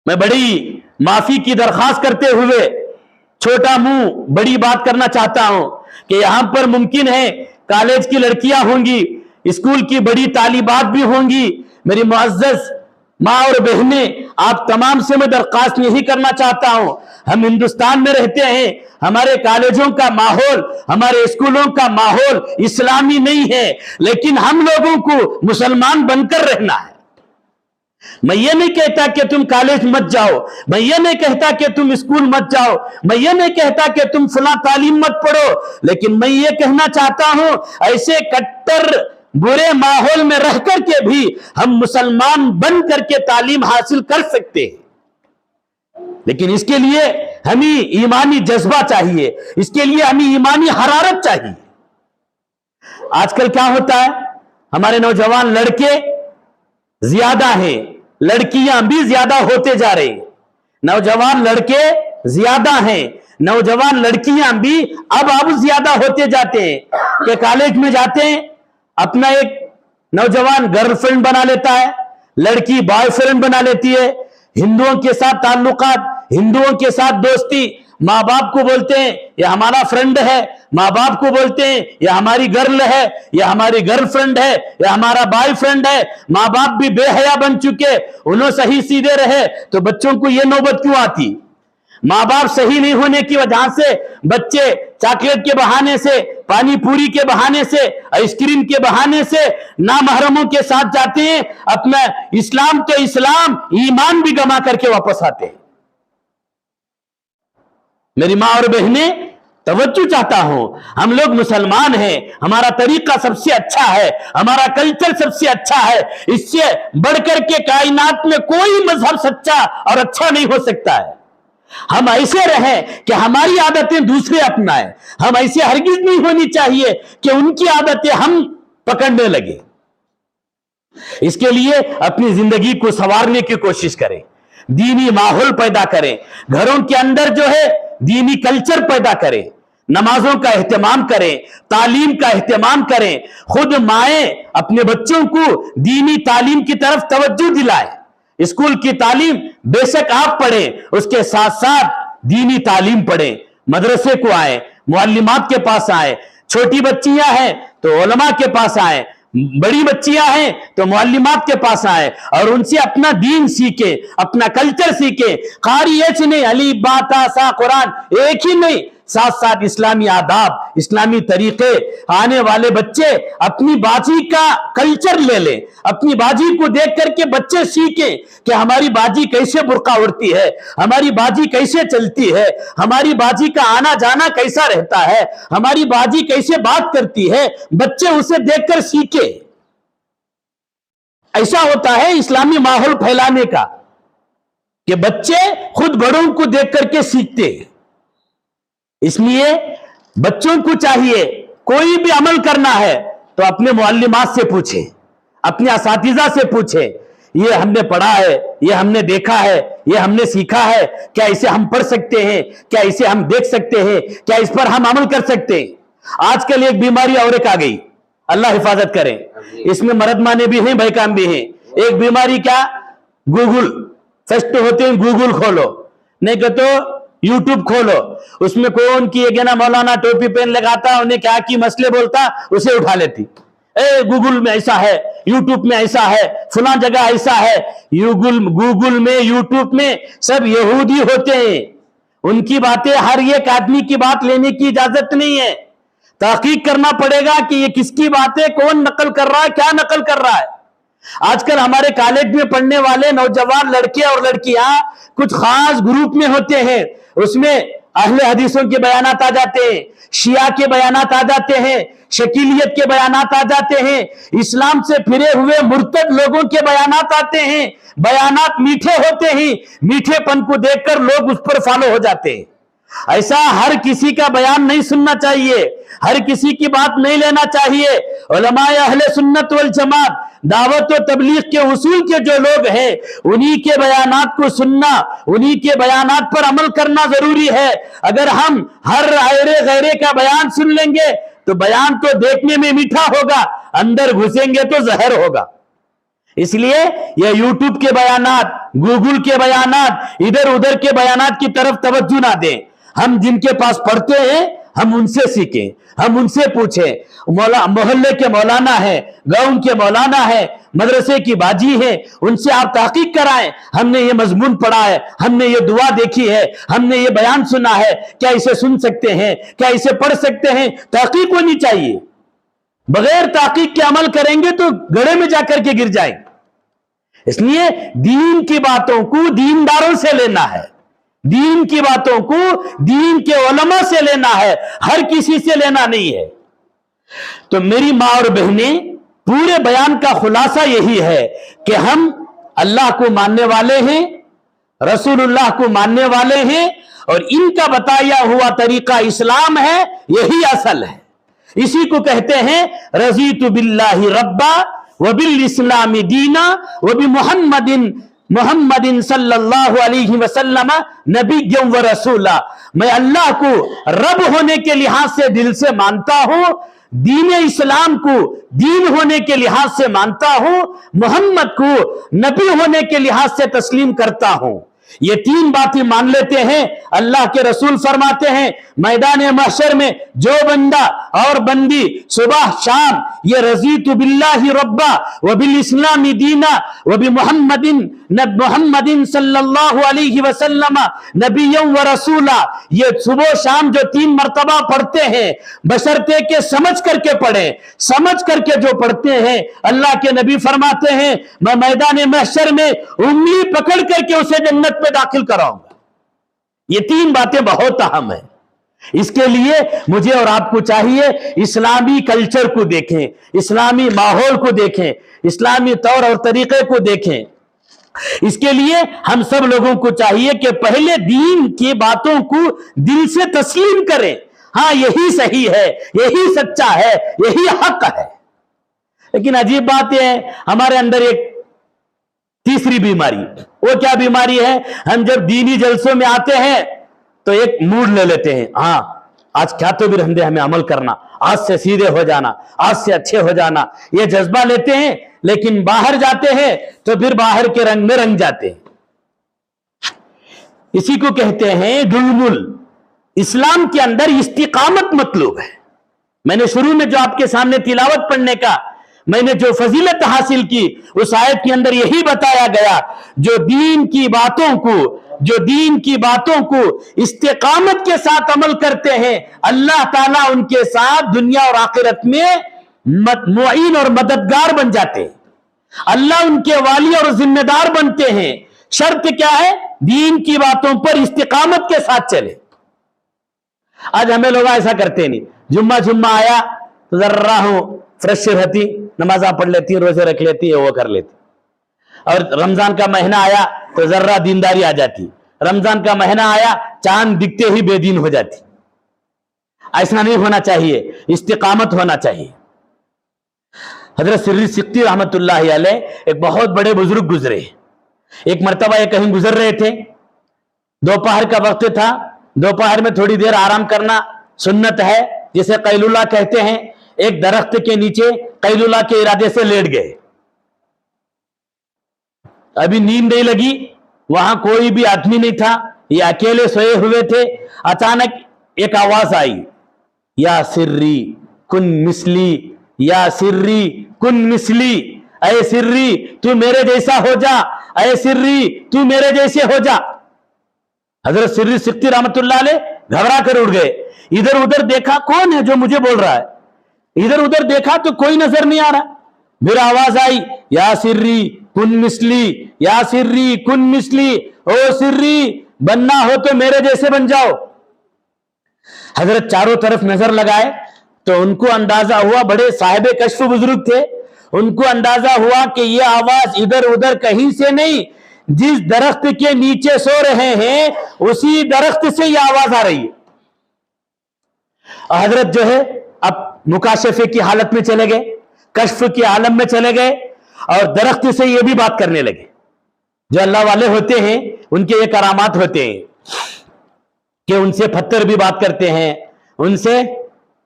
میں بڑی معافی کی درخواست کرتے ہوئے چھوٹا منہ بڑی بات کرنا چاہتا ہوں کہ یہاں پر ممکن ہے کالج کی لڑکیاں ہوں گی, اسکول کی بڑی طالبات بھی ہوں گی. میری معزز ماں اور بہنیں, آپ تمام سے میں درخواست یہی کرنا چاہتا ہوں, ہم ہندوستان میں رہتے ہیں, ہمارے کالجوں کا ماحول, ہمارے اسکولوں کا ماحول اسلامی نہیں ہے, لیکن ہم لوگوں کو مسلمان بن کر رہنا ہے. میں یہ نہیں کہتا کہ تم کالج مت جاؤ, میں یہ نہیں کہتا کہ تم اسکول مت جاؤ, میں یہ نہیں کہتا کہ تم فلاں تعلیم مت پڑھو, لیکن میں یہ کہنا چاہتا ہوں ایسے کٹر برے ماحول میں رہ کر کے بھی ہم مسلمان بن کر کے تعلیم حاصل کر سکتے ہیں. لیکن اس کے لیے ہمیں ایمانی جذبہ چاہیے, اس کے لیے ہمیں ایمانی حرارت چاہیے. آج کل کیا ہوتا ہے, ہمارے نوجوان لڑکے زیادہ ہیں, لڑکیاں بھی زیادہ ہوتے جا رہے ہیں. نوجوان لڑکے زیادہ ہیں, نوجوان لڑکیاں بھی اب زیادہ ہوتے جاتے ہیں کہ کالج میں جاتے ہیں, اپنا ایک نوجوان گرل فرینڈ بنا لیتا ہے, لڑکی بوائے فرینڈ بنا لیتی ہے, ہندوؤں کے ساتھ تعلقات, ہندوؤں کے ساتھ دوستی, ماں باپ کو بولتے ہیں یہ ہمارا فرینڈ ہے, ماں باپ کو بولتے ہیں یہ ہماری گرل ہے, یہ ہماری گرل فرینڈ ہے, یہ ہمارا بوائے فرینڈ ہے. ماں باپ بھی بے حیا بن چکے, انہوں صحیح سیدھے رہے تو بچوں کو یہ نوبت کیوں آتی؟ ماں باپ صحیح نہیں ہونے کی وجہ سے بچے چاکلیٹ کے بہانے سے, پانی پوری کے بہانے سے, آئس کریم کے بہانے سے نامحرموں کے ساتھ جاتے ہیں, اپنا اسلام تو اسلام ایمان بھی گما کر کے واپس آتے ہیں. میری ماں اور بہنیں توجہ چاہتا ہوں, ہم لوگ مسلمان ہیں, ہمارا طریقہ سب سے اچھا ہے, ہمارا کلچر سب سے اچھا ہے, اس سے بڑھ کر کے کائنات میں کوئی مذہب سچا اور اچھا نہیں ہو سکتا ہے. ہم ایسے رہیں کہ ہماری عادتیں دوسرے اپنائیں. ہم ایسے ہرگز نہیں ہونی چاہیے کہ ان کی عادتیں ہم پکڑنے لگے. اس کے لیے اپنی زندگی کو سنوارنے کی کوشش کریں, دینی ماحول پیدا کریں, گھروں کے اندر جو ہے دینی کلچر پیدا کریں, نمازوں کا اہتمام کریں, تعلیم کا اہتمام کریں. خود مائیں اپنے بچوں کو دینی تعلیم کی طرف توجہ دلائیں. اسکول کی تعلیم بے شک آپ پڑھیں, اس کے ساتھ ساتھ دینی تعلیم پڑھیں. مدرسے کو آئیں, معلمات کے پاس آئیں. چھوٹی بچیاں ہیں تو علماء کے پاس آئیں, بڑی بچیاں ہیں تو معلمات کے پاس آئیں, اور ان سے اپنا دین سیکھیں, اپنا کلچر سیکھیں. قاری ایچ نہیں, علی با تا سا قرآن ایک ہی نہیں, ساتھ ساتھ اسلامی آداب, اسلامی طریقے. آنے والے بچے اپنی باجی کا کلچر لے لیں, اپنی باجی کو دیکھ کر کے بچے سیکھیں کہ ہماری باجی کیسے برقع اڑتی ہے, ہماری باجی کیسے چلتی ہے, ہماری باجی کا آنا جانا کیسا رہتا ہے, ہماری باجی کیسے بات کرتی ہے. بچے اسے دیکھ کر سیکھیں. ایسا ہوتا ہے اسلامی ماحول پھیلانے کا کہ بچے خود بڑوں کو دیکھ کر کے سیکھتے ہیں. اس لیے بچوں کو چاہیے کوئی بھی عمل کرنا ہے تو اپنے معلمات سے پوچھیں, اپنے اساتذہ سے پوچھیں. یہ ہم نے پڑھا ہے, یہ ہم نے دیکھا ہے, یہ ہم نے سیکھا ہے, کیا اسے ہم پڑھ سکتے ہیں, کیا اسے ہم دیکھ سکتے ہیں, کیا اس پر ہم عمل کر سکتے ہیں. آج کل ایک بیماری اور ایک آ گئی, اللہ حفاظت کرے. اس میں مرد مانے بھی ہیں, بھائکام بھی ہیں. ایک بیماری کیا, گوگل. فرسٹ ہوتے ہیں گوگل کھولو, نہیں کہ تو یوٹیوب کھولو. اس میں کون کی ایک نا مولانا ٹوپی پہن لگاتا, انہیں کیا کی مسئلے بولتا, اسے اٹھا لیتی. گوگل میں ایسا ہے, یوٹیوب میں ایسا ہے, فلاں جگہ ایسا ہے. گوگل میں, یوٹیوب میں سب یہودی ہوتے ہیں. ان کی باتیں ہر ایک آدمی کی بات لینے کی اجازت نہیں ہے. تحقیق کرنا پڑے گا کہ یہ کس کی باتیں کون نقل کر رہا ہے, کیا نقل کر رہا ہے. آج کل ہمارے کالج میں پڑھنے والے نوجوان لڑکے اور لڑکیاں کچھ خاص گروپ میں ہوتے ہیں. اس میں اہل حدیثوں کے بیانات آ جاتے ہیں, شیعہ کے بیانات آ جاتے ہیں, شکیلیت کے بیانات آ جاتے ہیں, اسلام سے پھرے ہوئے مرتد لوگوں کے بیانات آتے ہیں. بیانات میٹھے ہوتے ہیں, میٹھے پن کو دیکھ کر لوگ اس پر فالو ہو جاتے ہیں. ایسا ہر کسی کا بیان نہیں سننا چاہیے, ہر کسی کی بات نہیں لینا چاہیے. علماء اہل سنت والجماعت, دعوت و تبلیغ کے اصول کے جو لوگ ہیں, انہی کے بیانات کو سننا, انہی کے بیانات پر عمل کرنا ضروری ہے. اگر ہم ہر غیرے کا بیان سن لیں گے تو بیان تو دیکھنے میں میٹھا ہوگا, اندر گھسیں گے تو زہر ہوگا. اس لیے یہ یوٹیوب کے بیانات, گوگل کے بیانات, ادھر ادھر کے بیانات کی طرف توجہ نہ دیں. ہم جن کے پاس پڑھتے ہیں ہم ان سے سیکھیں, ہم ان سے پوچھیں. محلے کے مولانا ہیں, گاؤں کے مولانا ہیں, مدرسے کی باجی ہیں, ان سے آپ تحقیق کرائیں. ہم نے یہ مضمون پڑھا ہے, ہم نے یہ دعا دیکھی ہے, ہم نے یہ بیان سنا ہے, کیا اسے سن سکتے ہیں, کیا اسے پڑھ سکتے ہیں. تحقیق ہونی چاہیے. بغیر تحقیق کے عمل کریں گے تو گڑھے میں جا کر کے گر جائیں. اس لیے دین کی باتوں کو دینداروں سے لینا ہے, دین کی باتوں کو دین کے علماء سے لینا ہے, ہر کسی سے لینا نہیں ہے. تو میری ماں اور بہنیں, پورے بیان کا خلاصہ یہی ہے کہ ہم اللہ کو ماننے والے ہیں, رسول اللہ کو ماننے والے ہیں, اور ان کا بتایا ہوا طریقہ اسلام ہے, یہی اصل ہے. اسی کو کہتے ہیں رضیت باللہ ربا وبالاسلام دینا محمد صلی اللہ علیہ وسلم نبی و رسولہ. میں اللہ کو رب ہونے کے لحاظ سے دل سے مانتا ہوں, دین اسلام کو دین ہونے کے لحاظ سے مانتا ہوں, محمد کو نبی ہونے کے لحاظ سے تسلیم کرتا ہوں. یہ تین باتیں مان لیتے ہیں. اللہ کے رسول فرماتے ہیں میدان محشر میں جو بندہ اور بندی صبح شام یہ رضیت باللہ ربا وبالاسلام دینا محمد صلی اللہ علیہ وسلم نبی و رسولہ, یہ صبح شام جو 3 مرتبہ پڑھتے ہیں, بشرطے کہ سمجھ کر کے پڑھیں, سمجھ کر کے جو پڑھتے ہیں, اللہ کے نبی فرماتے ہیں میں میدان محشر میں انگلی پکڑ کر کے اسے جنت میں داخل کراؤں گا. یہ 3 باتیں بہت اہم ہیں. اس کے لیے مجھے اور آپ کو چاہیے اسلامی کلچر کو دیکھیں, اسلامی ماحول کو دیکھیں, اسلامی طور اور طریقے کو دیکھیں. اس کے لیے ہم سب لوگوں کو چاہیے کہ پہلے دین کی باتوں کو دل سے تسلیم کریں، ہاں یہی صحیح ہے، یہی سچا ہے، یہی حق ہے۔ لیکن عجیب بات یہ ہے، ہمارے اندر ایک تیسری بیماری، وہ کیا بیماری ہے؟ ہم جب دینی جلسوں میں آتے ہیں تو ایک موڈ لے لیتے ہیں، ہاں آج کیا تو بھی رہنے دے، ہمیں عمل کرنا، آج سے سیدھے ہو جانا، آج سے اچھے ہو جانا، یہ جذبہ لیتے ہیں، لیکن باہر جاتے ہیں تو پھر باہر کے رنگ میں رنگ جاتے ہیں۔ اسی کو کہتے ہیں ڈلمل۔ اسلام کے اندر استقامت مطلوب ہے۔ میں نے شروع میں جو آپ کے سامنے تلاوت پڑھنے کا میں نے جو فضیلت حاصل کی، اس آیت کے اندر یہی بتایا گیا، جو دین کی باتوں کو استقامت کے ساتھ عمل کرتے ہیں، اللہ تعالیٰ ان کے ساتھ دنیا اور آخرت میں معین اور مددگار بن جاتے ہیں، اللہ ان کے والی اور ذمہ دار بنتے ہیں۔ شرط کیا ہے؟ دین کی باتوں پر استقامت کے ساتھ چلے۔ آج ہمیں لوگ ایسا کرتے نہیں، جمعہ آیا تو ذرا فریش رہتی، نمازاں پڑھ لیتی، روزے رکھ لیتی ہے، وہ کر لیتی، اور رمضان کا مہینہ آیا تو ذرا دینداری آ جاتی، رمضان کا مہینہ آیا چاند دکھتے ہی بے دین ہو جاتی۔ ایسا نہیں ہونا چاہیے، استقامت ہونا چاہیے۔ حضرت سری سکتی رحمت اللہ علیہ ایک بہت بڑے بزرگ گزرے۔ ایک مرتبہ یہ کہیں گزر رہے تھے، دوپہر کا وقت تھا، دوپہر میں تھوڑی دیر آرام کرنا سنت ہے، جسے قیلولہ کہتے ہیں۔ ایک درخت کے نیچے قیلولہ کے ارادے سے لیٹ گئے، ابھی نیند نہیں لگی، وہاں کوئی بھی آدمی نہیں تھا، یہ اکیلے سوئے ہوئے تھے۔ اچانک ایک آواز آئی، یا سری کن مثلی، یا سری کن مثلی، اے سری تو میرے جیسا ہو جا، اے سری تو میرے جیسے ہو جا۔ حضرت سری سکتی رحمت اللہ علیہ گھبرا کر اٹھ گئے، ادھر ادھر دیکھا، کون ہے جو مجھے بول رہا ہے؟ ادھر ادھر دیکھا تو کوئی نظر نہیں آ رہا، پھر آواز آئی، یا سری کن مثلی، یا سری کن مثلی، او سری بننا ہو تو میرے جیسے بن جاؤ۔ حضرت چاروں طرف نظر لگائے تو ان کو اندازہ ہوا، بڑے صاحب کشف بزرگ تھے، ان کو اندازہ ہوا کہ یہ آواز ادھر ادھر کہیں سے نہیں، جس درخت کے نیچے سو رہے ہیں اسی درخت سے یہ آواز آ رہی ہے۔ حضرت جو ہے اب مکاشفے کی حالت میں چلے گئے، کشف کی عالم میں چلے گئے، اور درخت سے یہ بھی بات کرنے لگے۔ جو اللہ والے ہوتے ہیں ان کے یہ کرامات ہوتے ہیں کہ ان سے پتھر بھی بات کرتے ہیں، ان سے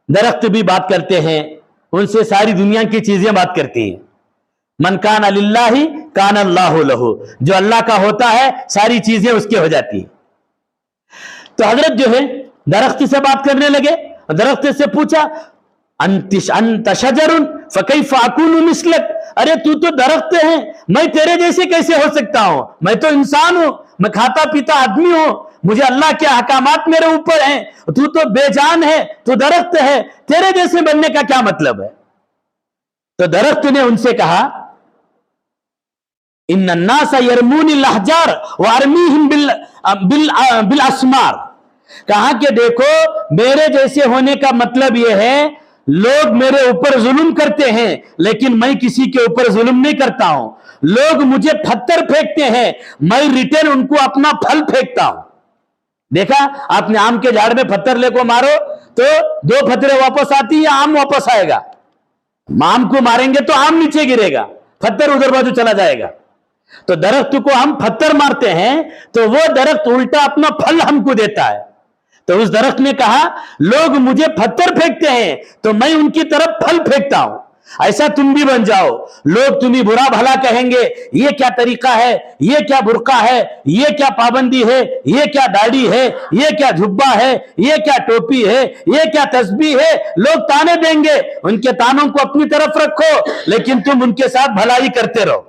درخت بھی بات کرتے ہیں، ان سے ساری دنیا کی چیزیں بات کرتی ہیں۔ من کان للہ کان اللہ لہ، جو اللہ کا ہوتا ہے ساری چیزیں اس کے ہو جاتی ہیں۔ تو حضرت جو ہے درخت سے بات کرنے لگے، درخت سے پوچھا، انت شجر فکیف اکون مثلک، ارے تو درخت ہے، میں تیرے جیسے کیسے ہو سکتا ہوں؟ میں تو انسان ہوں، میں کھاتا پیتا آدمی ہوں، مجھے اللہ کے احکامات میرے اوپر ہیں، تو بے جان ہے، تو درخت ہے، تیرے جیسے بننے کا کیا مطلب ہے؟ تو درخت نے ان سے کہا، ان الناس یرمون الاحجار وارمیہم بالاسمار، کہا کہ دیکھو میرے جیسے ہونے کا مطلب یہ ہے، لوگ میرے اوپر ظلم کرتے ہیں لیکن میں کسی کے اوپر ظلم نہیں کرتا ہوں، لوگ مجھے پتھر پھینکتے ہیں، میں ریٹرن ان کو اپنا پھل پھینکتا ہوں۔ دیکھا آپ نے آم کے جھاڑ میں پتھر لے کو مارو تو 2 پتھریں واپس آتی یا آم واپس آئے گا؟ آم کو ماریں گے تو آم نیچے گرے گا، پتھر ادھر بازو چلا جائے گا۔ تو درخت کو ہم پتھر مارتے ہیں تو وہ درخت الٹا اپنا پھل ہم کو دیتا ہے۔ تو اس درخت نے کہا، لوگ مجھے پتھر پھینکتے ہیں تو میں ان کی طرف پھل پھینکتا ہوں، ایسا تم بھی بن جاؤ۔ لوگ تمہیں برا بھلا کہیں گے، یہ کیا طریقہ ہے، یہ کیا برقع ہے، یہ کیا پابندی ہے، یہ کیا داڑھی ہے، یہ کیا جھبا ہے، یہ کیا ٹوپی ہے، یہ کیا تسبیح ہے، لوگ تانے دیں گے، ان کے تانوں کو اپنی طرف رکھو لیکن تم ان کے ساتھ بھلائی کرتے رہو۔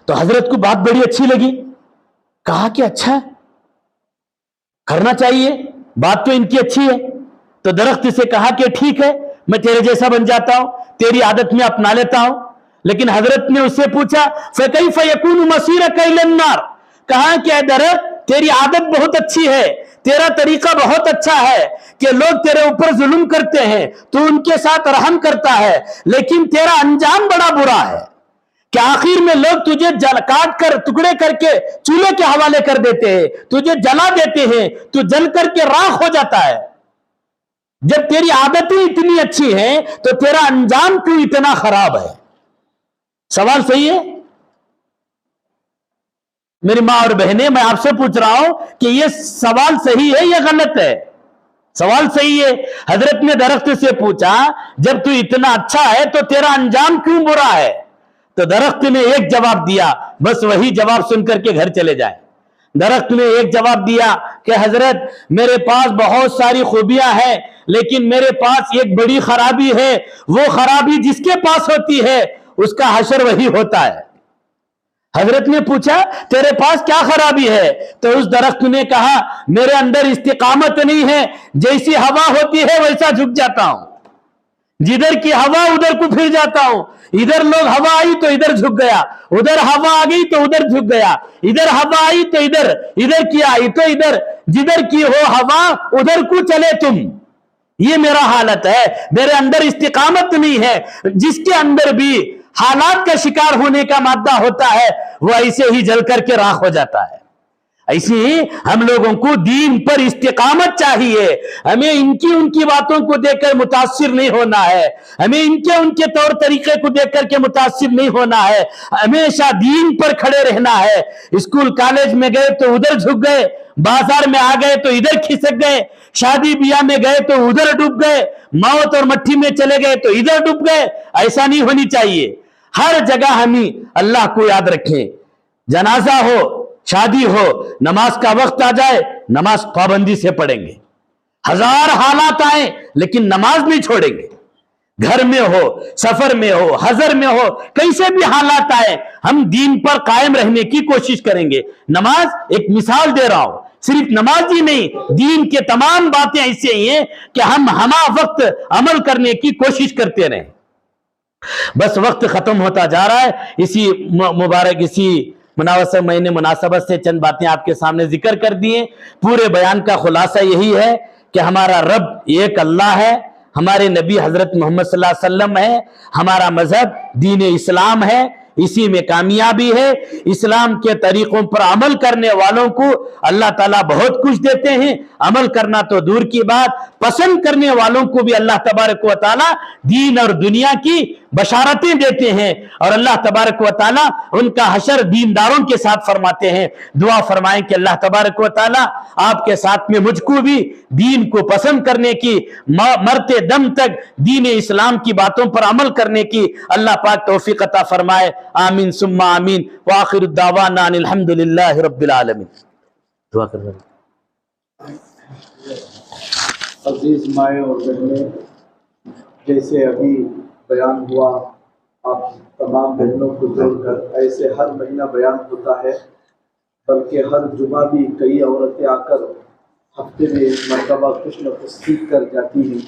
تو حضرت کو بات بڑی اچھی لگی، کہا کہ اچھا کرنا چاہیے، بات تو ان کی اچھی ہے۔ تو درخت سے کہا کہ ٹھیک ہے، میں تیرے جیسا بن جاتا ہوں، تیری عادت میں اپنا لیتا ہوں۔ لیکن حضرت نے اس سے پوچھا، فَكَيْفَ يَكُونُ مَصِيرَكَ إِلَى النَّارِ، کہا کہ اے درخت تیری عادت بہت اچھی ہے، تیرا طریقہ بہت اچھا ہے کہ لوگ تیرے اوپر ظلم کرتے ہیں تو ان کے ساتھ رحم کرتا ہے، لیکن تیرا انجام بڑا برا ہے، کہ آخر میں لوگ تجھے کاٹ کر ٹکڑے کر کے چولہے کے حوالے کر دیتے ہیں, تجھے جلا دیتے ہیں, تو جل کر کے راکھ ہو جاتا ہے. جب تیری عادتیں اتنی اچھی ہیں تو تیرا انجام کیوں اتنا خراب ہے؟ سوال صحیح ہے میری ماں اور بہنیں؟ میں آپ سے پوچھ رہا ہوں کہ یہ سوال صحیح ہے یا غلط ہے؟ سوال صحیح ہے. حضرت نے درخت سے پوچھا جب تو اتنا اچھا ہے تو تیرا انجام کیوں برا ہے؟ تو درخت نے ایک جواب دیا, بس وہی جواب سن کر کے گھر چلے جائیں. درخت نے ایک جواب دیا کہ حضرت میرے پاس بہت ساری خوبیاں ہیں لیکن میرے پاس ایک بڑی خرابی ہے, وہ خرابی جس کے پاس ہوتی ہے اس کا حشر وہی ہوتا ہے. حضرت نے پوچھا تیرے پاس کیا خرابی ہے؟ تو اس درخت نے کہا میرے اندر استقامت نہیں ہے, جیسی ہوا ہوتی ہے ویسا جھک جاتا ہوں, جدھر کی ہوا ادھر کو پھر جاتا ہوں, ادھر لوگ ہوا آئی تو ادھر جھک گیا, ادھر ہوا آ گئی تو ادھر جھک گیا, ادھر ہوا آئی تو ادھر, ادھر کی آئی تو ادھر, جدھر کی ہو ہوا ادھر کو چلے تم. یہ میرا حالت ہے, میرے اندر استقامت نہیں ہے. جس کے اندر بھی حالات کا شکار ہونے کا مادہ ہوتا ہے وہ ایسے ہی جل کر کے راکھ ہو جاتا ہے. ایسے ہی ہم لوگوں کو دین پر استقامت چاہیے. ہمیں ان کی باتوں کو دیکھ کر متاثر نہیں ہونا ہے, ہمیں ان کے طور طریقے کو دیکھ کر کے متاثر نہیں ہونا ہے. ہمیشہ دین پر کھڑے رہنا ہے. اسکول کالج میں گئے تو ادھر جھک گئے, بازار میں آ گئے تو ادھر کھسک گئے, شادی بیاہ میں گئے تو ادھر ڈوب گئے, موت اور مٹھی میں چلے گئے تو ادھر ڈوب گئے. ایسا نہیں ہونی چاہیے. ہر جگہ ہمیں اللہ کو یاد رکھیں. جنازہ ہو, شادی ہو, نماز کا وقت آ جائے نماز پابندی سے پڑھیں گے. ہزار حالات آئیں لیکن نماز نہیں چھوڑیں گے. گھر میں ہو, سفر میں ہو, حضر میں ہو, کیسے بھی حالات آئے ہم دین پر قائم رہنے کی کوشش کریں گے. نماز ایک مثال دے رہا ہوں, صرف نماز ہی نہیں, دین کے تمام باتیں ایسے ہی ہیں کہ ہم ہمہ وقت عمل کرنے کی کوشش کرتے رہیں. بس وقت ختم ہوتا جا رہا ہے. اسی مبارک اسی مناسبت سے چند باتیں آپ کے سامنے ذکر کر دیے. پورے بیان کا خلاصہ یہی ہے کہ ہمارا رب ایک اللہ ہے, ہمارے نبی حضرت محمد صلی اللہ علیہ وسلم ہے, ہمارا مذہب دین اسلام ہے, اسی میں کامیابی ہے. اسلام کے طریقوں پر عمل کرنے والوں کو اللہ تعالیٰ بہت کچھ دیتے ہیں, عمل کرنا تو دور کی بات, پسند کرنے والوں کو بھی اللہ تبارک و تعالیٰ دین اور دنیا کی بشارتیں دیتے ہیں, اور اللہ تبارک و تعالیٰ ان کا حشر دینداروں کے ساتھ فرماتے ہیں. دعا فرمائیں کہ اللہ تبارک و تعالیٰ آپ کے ساتھ میں مجھ کو بھی دین کو پسند کرنے کی, مرتے دم تک دین اسلام کی باتوں پر عمل کرنے کی اللہ پاک توفیق عطا فرمائے. آمین ثم آمین. وآخر الدعوانا ان الحمد للہ رب العالمین. دعا کر رہے ہیں. عزیز مائیں اور بہنیں, جیسے ابھی بیان ہوا آپ تمام بہنوں کو جوڑ کر, ایسے ہر مہینہ بیان ہوتا ہے, بلکہ ہر جمعہ بھی کئی عورتیں آ کر ہفتے میں ایک مرتبہ کچھ نہ کچھ سیکھ کر جاتی ہیں.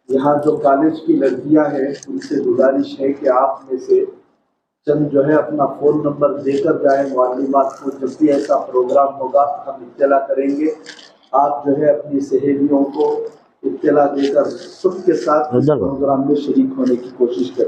یہاں جو کالج کی لڑکیاں ہیں ان سے گزارش ہے کہ آپ میں سے چند جو ہے اپنا فون نمبر دے کر جائیں معلومات کو. جب بھی ایسا پروگرام ہوگا ہم اطلاع کریں گے. آپ جو ہے اپنی سہیلیوں کو اطلاع دے کر سب کے ساتھ اس پروگرام میں شریک ہونے کی کوشش کریں.